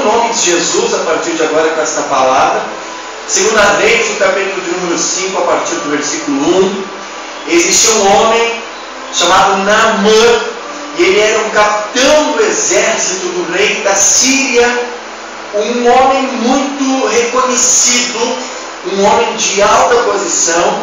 o nome de Jesus a partir de agora com esta palavra. Segunda Reis, no capítulo de número 5, a partir do versículo 1, existia um homem chamado Naamã, e ele era um capitão do exército do rei da Síria, um homem muito reconhecido, um homem de alta posição,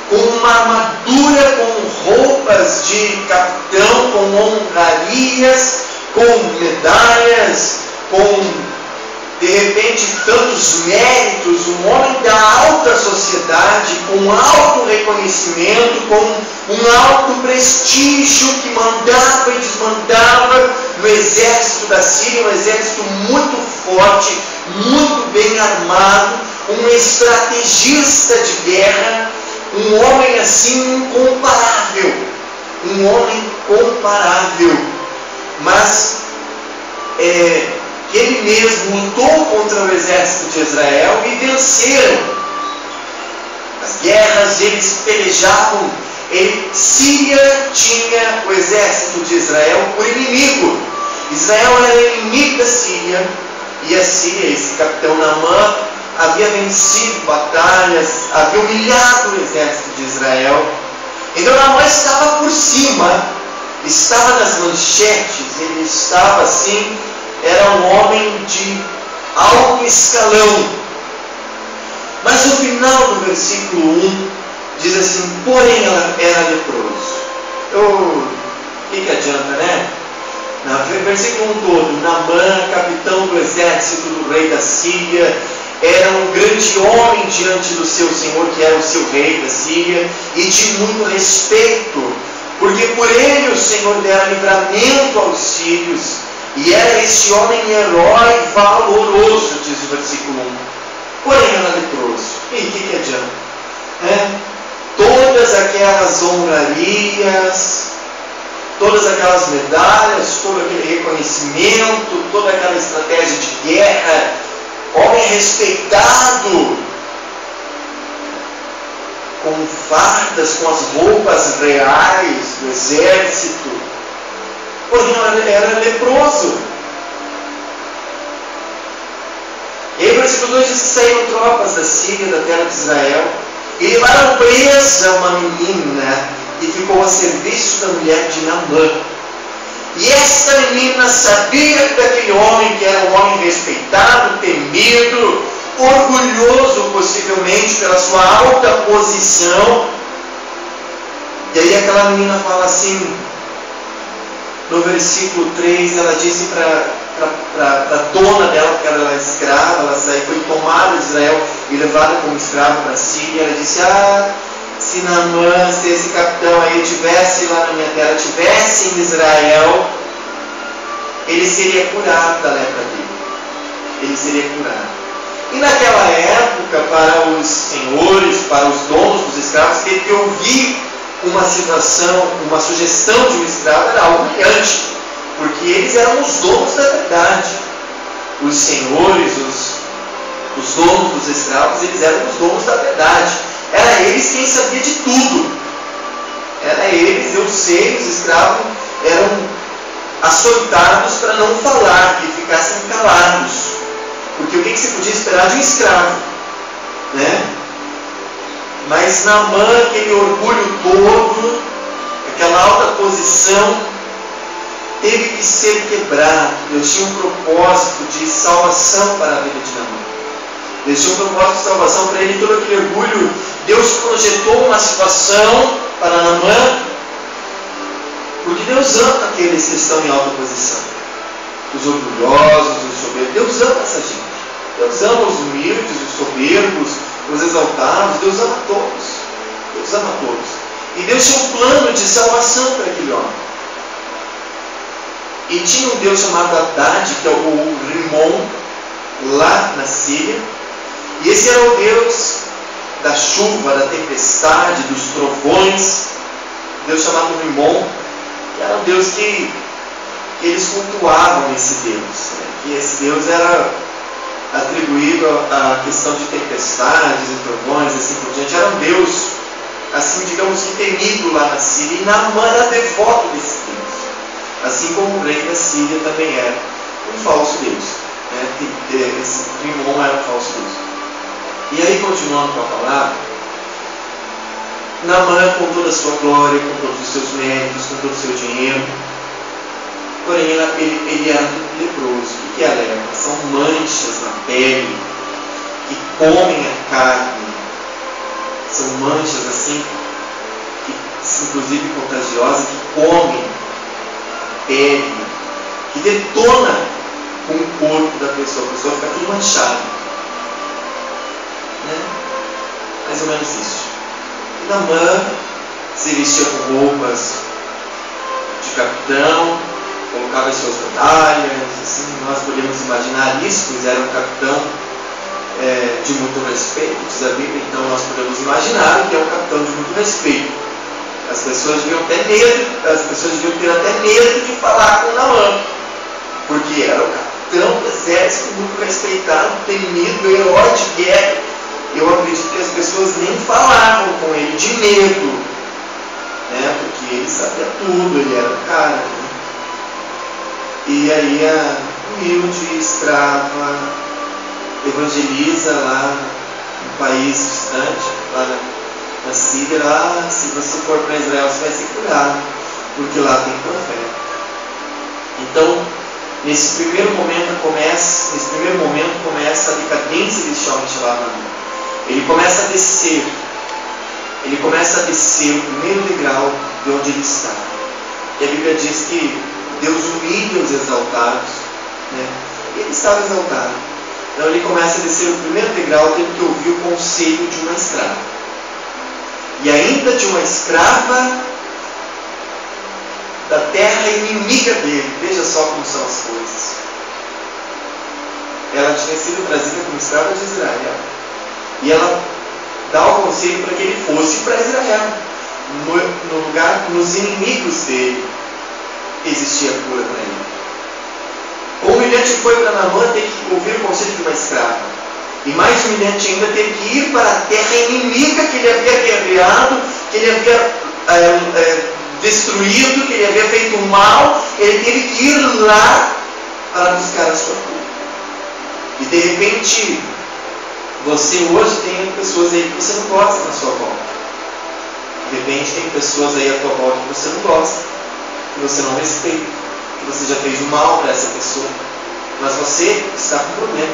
com uma armadura, com roupas de capitão, com honrarias, com medalhas, com de repente tantos méritos, um homem da alta sociedade, com alto reconhecimento, com um alto prestígio, que mandava e desmandava no exército da Síria, um exército muito forte, muito bem armado, um estrategista de guerra, um homem assim incomparável, um homem comparável, mas ele mesmo lutou contra o exército de Israel e venceram as guerras, eles pelejavam. Síria tinha o exército de Israel por inimigo. Israel era inimigo da Síria, e a Síria, esse capitão Naamã, havia vencido batalhas, havia humilhado o exército de Israel. Então Naamã estava por cima, estava nas manchetes, ele estava assim, era um homem de alto escalão. Mas no final do versículo 1 diz assim: porém ela era leproso. O que adianta, né? No versículo 1 todo, Naamã, capitão do exército do rei da Síria, era um grande homem diante do seu senhor, que era o seu rei da Síria, e de muito respeito, porque por ele o Senhor dera livramento aos sírios, e era esse homem herói valoroso, diz o versículo 1. Porém era leproso. E o que adianta? Todas aquelas honrarias, todas aquelas medalhas, todo aquele reconhecimento, toda aquela estratégia de guerra, homem respeitado, com fardas, com as roupas reais do exército, porém era leproso. E aí o versículo 2 diz que saíram tropas da Síria, da terra de Israel, e levaram presa uma menina que ficou a serviço da mulher de Naamã. E esta menina sabia que daquele homem, que era um homem respeitado, temido, orgulhoso possivelmente pela sua alta posição. E aí aquela menina fala assim, no versículo 3, ela disse para a dona dela, porque ela era escrava, ela foi tomada de Israel e levada como escrava para a Síria. Ela disse: se Naamã, se esse capitão aí estivesse lá na minha terra, estivesse em Israel, ele seria curado da lepra dele. Ele seria curado. E naquela época, para os senhores, para os donos dos escravos, teve que ouvir uma situação, uma sugestão de um escravo era algo humilhante, porque eles eram os donos da verdade. Os senhores, os donos dos escravos, eles eram os donos da verdade. Era eles quem sabia de tudo. Era eles, eu sei, os escravos eram açoitados para não falar, que ficassem calados. Porque o que se podia esperar de um escravo, né? Mas Naamã, aquele orgulho todo, aquela alta posição, teve que ser quebrado. Deus tinha um propósito de salvação para a vida de Naamã. Deus tinha um propósito de salvação para ele, todo aquele orgulho. Deus projetou uma situação para Naamã, porque Deus ama aqueles que estão em alta posição, os orgulhosos, os soberbos. Deus ama essa gente. Deus ama os humildes, os soberbos, os exaltados. Deus ama todos. Deus ama todos. E Deus tinha um plano de salvação para aquele homem. E tinha um Deus chamado Haddad, que é o Rimon, lá na Síria. E esse era o Deus da chuva, da tempestade, dos trovões. Deus chamado Rimon, que era um Deus que eles cultuavam esse Deus, né? Que esse Deus era atribuído à questão de tempestades e trovões, assim por diante. Era um Deus, assim, digamos que temido lá na Síria, e Naamã era devoto desse Deus, assim como o rei da Síria também era um falso Deus. Esse Rimon era um falso Deus. E aí, continuando com a palavra, Naamã, com toda a sua glória, com todos os seus méritos, com todo o seu dinheiro, porém ele era leproso. O que é a lepra? São manchas na pele que comem a carne. São manchas assim, inclusive contagiosas, que comem a pele, que detona com o corpo da pessoa. A pessoa fica tudo manchada. Mais ou menos isso. E Naamã se vestia com roupas de capitão, colocava as suas medalhas, assim, nós podemos imaginar isso, pois era um capitão de muito respeito, diz a Bíblia, então nós podemos imaginar que é um capitão de muito respeito. As pessoas deviam ter até medo de falar com Naamã, porque era o capitão do exército, muito respeitado, temido, herói de guerra. Eu acredito que as pessoas nem falavam com ele de medo, porque ele sabia tudo, ele era o cara. E aí a humilde escrava evangeliza lá no país distante, lá na Síria, se você for para Israel você vai ser curado, porque lá tem profeta. Então, nesse primeiro momento começa a decadência deste homem chamado Naamã. Ele começa a descer o primeiro degrau de onde ele está. E a Bíblia diz que Deus humilha os exaltados, e ele estava exaltado. Então ele começa a descer o primeiro degrau, tendo que ouvir o conselho de uma escrava. E ainda de uma escrava da terra inimiga dele. Veja só como são as coisas. Ela tinha sido trazida como escrava de Israel. E ela dá o conselho para que ele fosse para Israel. No lugar, nos inimigos dele, existia cura para ele. O humilhante foi para Naamã ter que ouvir o conselho de uma escrava. E mais humilhante ainda, ter que ir para a terra inimiga que ele havia guerreado, que ele havia destruído, que ele havia feito mal. Ele teve que ir lá para buscar a sua cura. E de repente, você hoje tem pessoas aí que você não gosta na sua volta. De repente tem pessoas aí à tua volta que você não gosta, que você não respeita, que você já fez o mal para essa pessoa, mas você está com problema.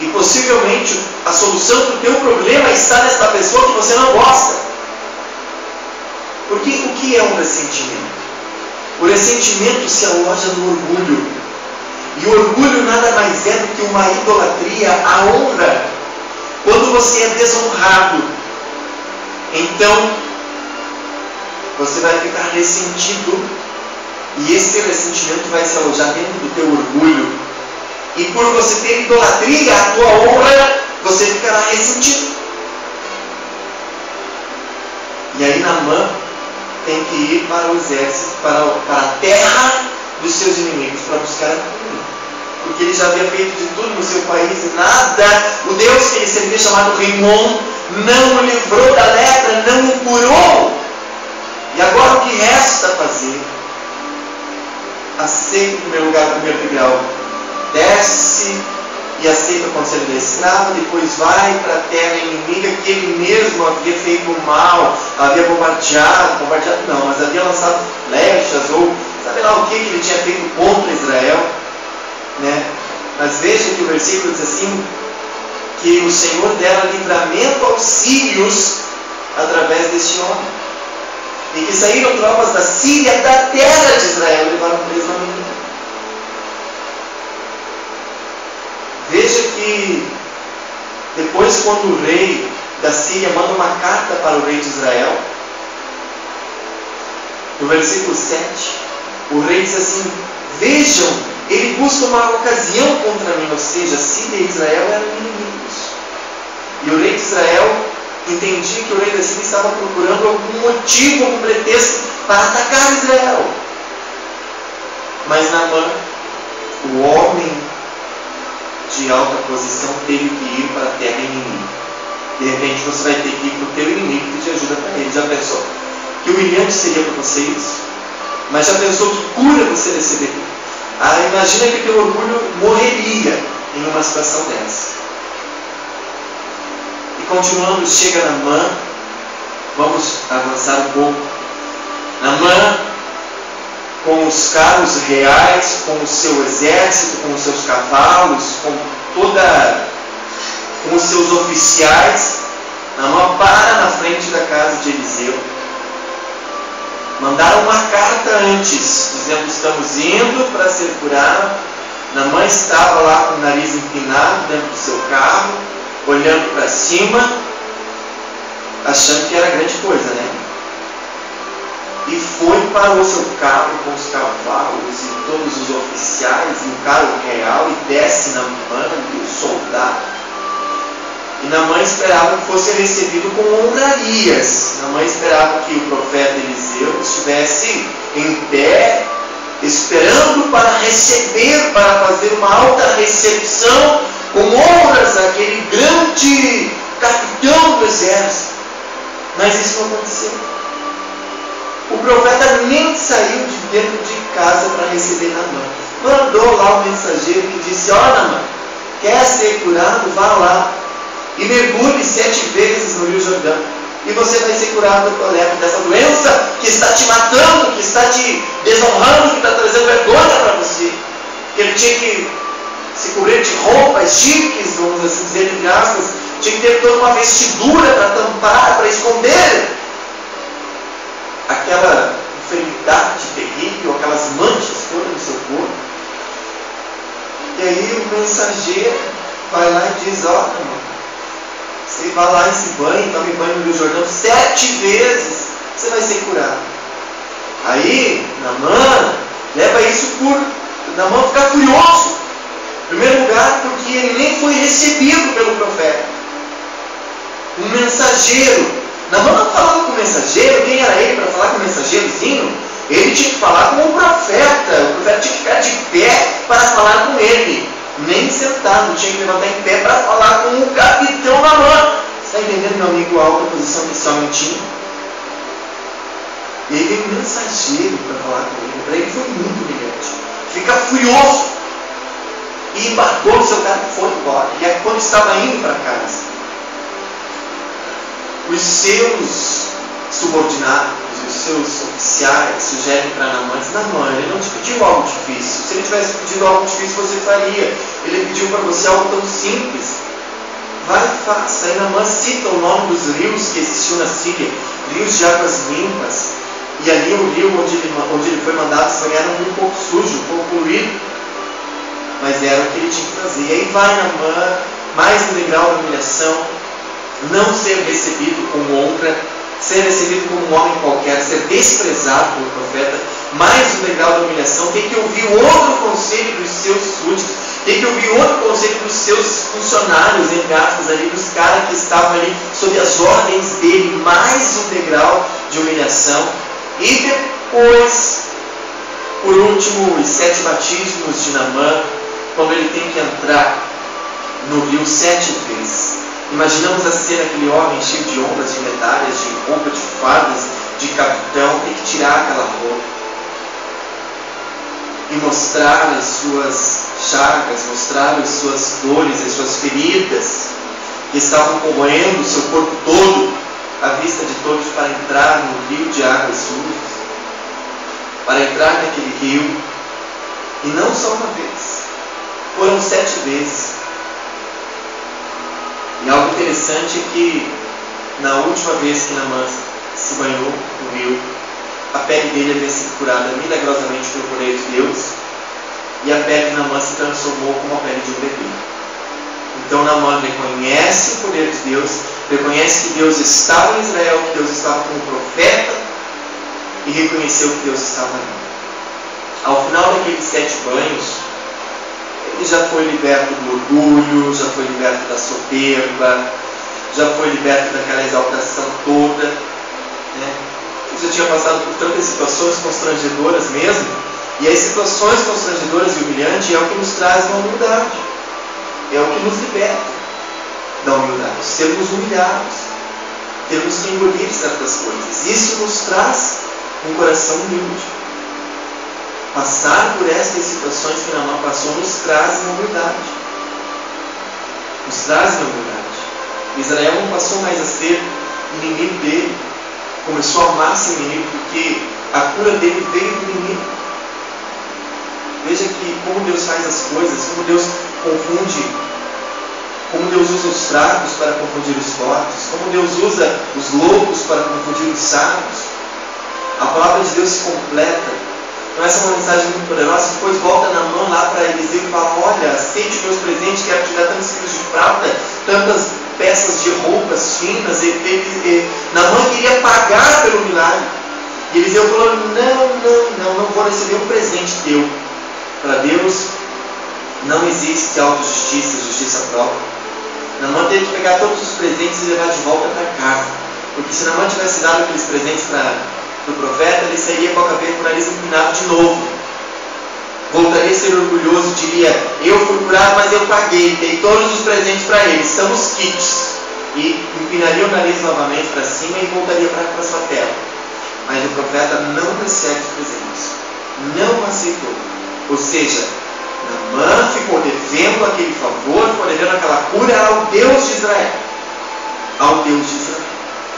E possivelmente a solução para o teu problema está nessa pessoa que você não gosta. Porque o que é um ressentimento? O ressentimento se aloja no orgulho. E o orgulho nada mais é do que uma idolatria à honra. Quando você é desonrado, então você vai ficar ressentido, e esse ressentimento vai se alojar dentro do teu orgulho, e por você ter idolatria à tua honra, você ficará ressentido. E aí Naamã tem que ir para o exército, para a terra dos seus inimigos, para buscar a cura. Porque ele já havia feito de tudo no seu país e nada, o Deus que ele servia, chamado Rimon, não o livrou da lepra, não o curou. E agora o que resta fazer? Aceita em primeiro lugar o primeiro degrau, desce e aceita o conselho da escrava, depois vai para a terra inimiga que ele mesmo havia feito mal, havia bombardeado não, mas havia lançado flechas, ou sabe lá o que ele tinha feito contra Israel. Mas veja que o versículo diz assim, que o Senhor dera livramento aos sírios através deste homem, e que saíram tropas da Síria, da terra de Israel, e levaram preso a menina. Veja que depois, quando o rei da Síria manda uma carta para o rei de Israel, no versículo 7, o rei diz assim: vejam, ele busca uma ocasião contra mim, ou seja, Síria e Israel eram inimigos. E o rei de Israel entendia que o rei da Síria estava procurando algum motivo, algum pretexto para atacar Israel. Mas Naamã, o homem de alta posição, teve que ir para a terra inimiga. De repente você vai ter que ir para o teu inimigo que te ajuda para ele. Já pensou que humilhante seria para você isso? Mas já pensou que cura você receberia? Imagina que teu orgulho morreria em uma situação dessa. E continuando, chega Naamã. Vamos avançar um pouco. Naamã, com os carros reais, com o seu exército, com os seus cavalos, com os seus oficiais, Naamã para na frente da casa de Eliseu. Mandaram uma carta antes, dizendo: estamos indo para ser curado. Naamã estava lá com o nariz empinado dentro do seu carro, olhando para cima, achando que era grande coisa, né? E foi para o seu carro com os cavalos e todos os oficiais e o carro real, e desce Naamã e o soldado. E Naamã esperava que fosse recebido com honrarias. Naamã esperava que o profeta Eliseu estivesse em pé, esperando para receber, para fazer uma alta recepção com honras àquele grande capitão do exército. Mas isso não aconteceu. O profeta nem saiu de dentro de casa para receber Naamã. Mandou lá o mensageiro que disse: ó Naamã, quer ser curado? Vá lá e mergulhe 7 vezes no Rio Jordão, e você vai ser curado da tua lepra, dessa doença que está te matando, que está te desonrando, que está trazendo vergonha para você. Ele tinha que se cobrir de roupas chiques, vamos assim dizer, entre aspas, tinha que ter toda uma vestidura para tampar, para esconder aquela enfermidade terrível, aquelas manchas todas no seu corpo. E aí o mensageiro vai lá e diz: ó, Naamã, você vai lá e se banhe, tome banho no Rio Jordão 7 vezes, você vai ser curado. Aí Naamã leva isso Naamã ficar furioso. Em primeiro lugar, porque ele nem foi recebido pelo profeta. Um mensageiro. Naamã não falava com o mensageiro. Quem era ele para falar com o mensageirozinho? Ele tinha que falar com o profeta. O profeta tinha que ficar de pé para falar com ele. Nem sentado, tinha que levantar em pé para falar com o capitão Naamã. Você está entendendo, meu amigo, a alta posição que esse homem tinha? E aí veio um mensageiro para falar com ele. Para ele foi muito humilhante. Fica furioso. E embarcou no seu carro e foi embora. E aí, quando estava indo para casa, os seus subordinados, os seus oficiais sugerem para Naamã: Naamã, ele não te pediu algo difícil. Se ele tivesse pedido algo difícil, você faria. Ele pediu para você algo tão simples. Vai e faça. Aí Naamã cita o nome dos rios que existiam na Síria, rios de águas limpas. E ali o rio onde ele foi mandado era um rio um pouco sujo, um pouco poluído. Mas era o que ele tinha que fazer. E aí vai Naamã, mais um degrau da humilhação, não ser recebido com honra, ser recebido como um homem qualquer, ser desprezado pelo profeta, mais um degrau da humilhação, tem que ouvir outro conselho dos seus súditos, tem que ouvir outro conselho dos seus funcionários, entre aspas, ali, dos caras que estavam ali sob as ordens dele, mais um degrau de humilhação. E depois, por último, os 7 batismos de Naamã, quando ele tem que entrar no rio 7 vezes. Imaginamos a cena, aquele homem cheio de honras, de medalhas, de roupa, de fardas, de capitão, tem que tirar aquela roupa e mostrar as suas chagas, mostrar as suas dores, as suas feridas que estavam corroendo o seu corpo todo, à vista de todos, para entrar no rio de águas sujas, para entrar naquele rio. E não só uma vez, foram 7 vezes. E algo interessante é que na última vez que Naamã se banhou no rio, a pele dele havia sido curada milagrosamente pelo poder de Deus, e a pele de Naamã se transformou como a pele de um bebê. Então Naamã reconhece o poder de Deus, reconhece que Deus estava em Israel, que Deus estava com o profeta, e reconheceu que Deus estava ali. Ao final daqueles 7 banhos, ele já foi liberto do orgulho, já foi liberto da soberba, já foi liberto daquela exaltação toda, né? Ele já tinha passado por tantas situações constrangedoras mesmo, e as situações constrangedoras e humilhantes é o que nos traz uma humildade, é o que nos liberta da humildade, sermos humilhados, termos que engolir certas coisas. Isso nos traz um coração humilde. passar por estas situações que Naamã passou nos traz humildade. Nos traz humildade. Israel não passou mais a ser inimigo dele. Começou a amar seu inimigo porque a cura dele veio do inimigo. Veja que como Deus faz as coisas, como Deus confunde, como Deus usa os fracos para confundir os fortes, como Deus usa os loucos para confundir os sábios. A palavra de Deus se completa. Então essa é uma mensagem muito poderosa. Depois volta Naamã lá para Eliseu e fala: olha, aceite meus presentes, quero te dar tantos quilos de prata, tantas peças de roupas finas. Naamã queria pagar pelo milagre. E Eliseu falou: não vou receber um presente teu. Para Deus não existe autojustiça, justiça própria. Naamã teve que pegar todos os presentes e levar de volta para casa. Porque se Naamã tivesse dado aqueles presentes para o profeta, ele sairia com a cabeça com o nariz empinado de novo. Voltaria a ser orgulhoso, diria: eu fui curado, mas eu paguei, dei todos os presentes para ele, estamos quites. E empinaria o nariz novamente para cima e voltaria para sua terra. Mas o profeta não recebe os presentes, não aceitou. Ou seja, Naamã ficou devendo aquele favor, ficou devendo aquela cura ao Deus de Israel. Ao Deus de Israel.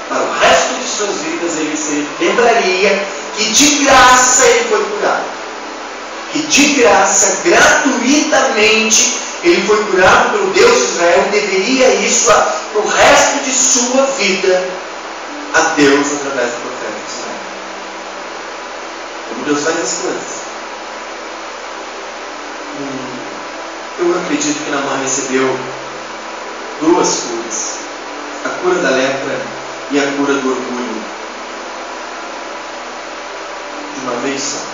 Para o resto de suas vidas ele se lembraria que de graça ele foi curado. Que de graça, gratuitamente, ele foi curado pelo Deus de Israel e deveria isso para o resto de sua vida a Deus através do profeta de Israel. Como Deus faz as coisas. Eu acredito que Naamã recebeu duas curas: a cura da lepra e a cura do orgulho, de uma vez só.